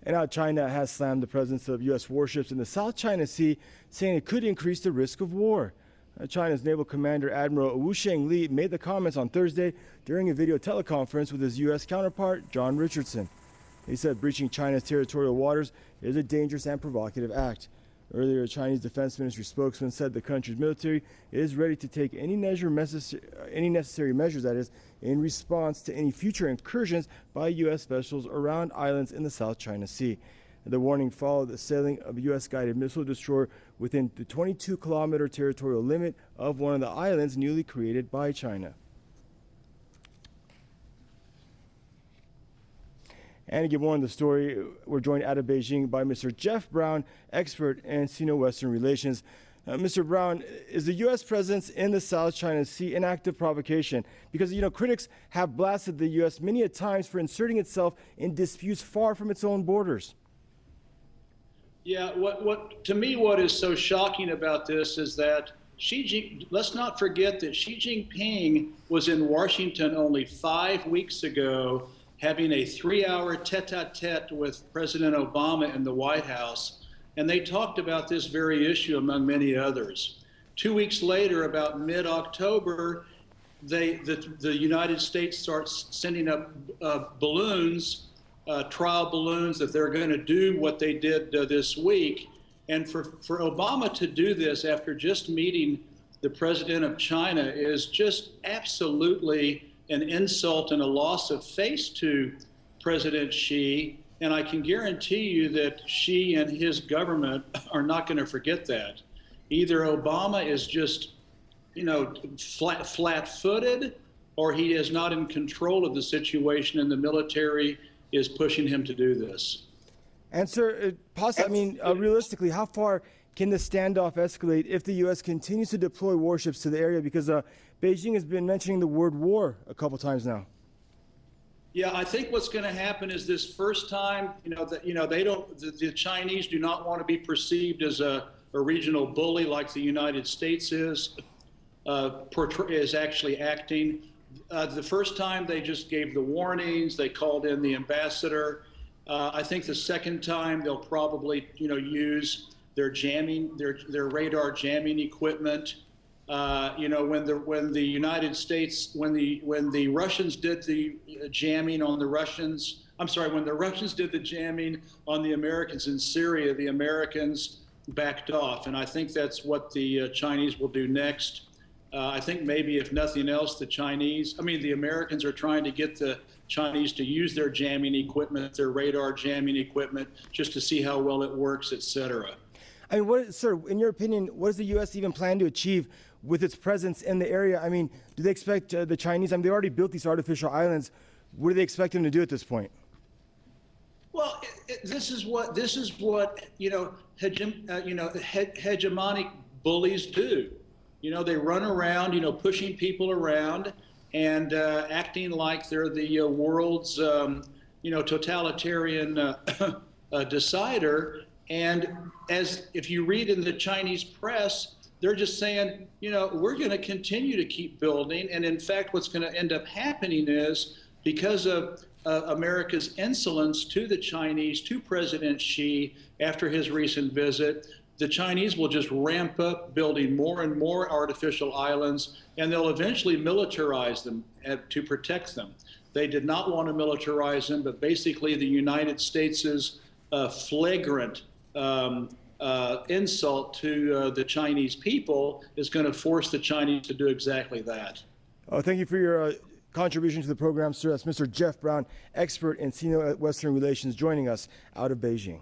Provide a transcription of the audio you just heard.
And now China has slammed the presence of U.S. warships in the South China Sea, saying it could increase the risk of war. China's Naval Commander Admiral Wu Shengli made the comments on Thursday during a video teleconference with his U.S. counterpart, John Richardson. He said breaching China's territorial waters is a dangerous and provocative act. Earlier, a Chinese Defense Ministry spokesman said the country's military is ready to take any necessary measures, that is, in response to any future incursions by U.S. vessels around islands in the South China Sea. The warning followed the sailing of a U.S.-guided missile destroyer within the 22-kilometer territorial limit of one of the islands newly created by China. And to give more on the story, we're joined out of Beijing by Mr. Jeff Brown, expert in Sino-Western relations. Mr. Brown, is the U.S. presence in the South China Sea an act of provocation? Because, critics have blasted the U.S. many a times for inserting itself in disputes far from its own borders. Yeah, to me, what is so shocking about this is that let's not forget that Xi Jinping was in Washington only 5 weeks ago, having a 3-hour tete-a-tete with President Obama in the White House, and they talked about this very issue among many others. 2 weeks later, about mid-October, the United States starts sending up balloons, trial balloons, that they're going to do what they did this week. And for Obama to do this after just meeting the president of China is just absolutely an insult and a loss of face to President Xi. And I can guarantee you that Xi and his government are not going to forget that. Either Obama is just, flat-footed, or he is not in control of the situation, and the military is pushing him to do this. And sir, realistically, how far can the standoff escalate if the U.S. continues to deploy warships to the area? Because Beijing has been mentioning the word war a couple times now. Yeah, I think what's going to happen is this first time, the Chinese do not want to be perceived as a regional bully like the United States is actually acting. The first time they just gave the warnings, they called in the ambassador. I think the second time they'll probably, use their jamming, their radar jamming equipment. When the United States, when the Russians did the jamming on the Russians, when the Russians did the jamming on the Americans in Syria, the Americans backed off, and I think that's what the Chinese will do next. I think maybe if nothing else, the Americans are trying to get the Chinese to use their jamming equipment, their radar jamming equipment, just to see how well it works, etc. Sir, in your opinion, what does the U.S. even plan to achieve with its presence in the area? Do they expect the Chinese, they already built these artificial islands. What do they expect them to do at this point? Well, this is what hegemonic bullies do. They run around, pushing people around and acting like they're the world's, totalitarian decider. And if you read in the Chinese press, they're just saying, we're going to continue to keep building. And in fact, what's going to end up happening is, because of America's insolence to the Chinese, to President Xi after his recent visit, the Chinese will just ramp up building more and more artificial islands, and they'll eventually militarize them to protect them. They did not want to militarize them, but basically the United States' flagrant insult to the Chinese people is going to force the Chinese to do exactly that. Thank you for your contribution to the program, sir. That's Mr. Jeff Brown, expert in Sino-Western relations, joining us out of Beijing.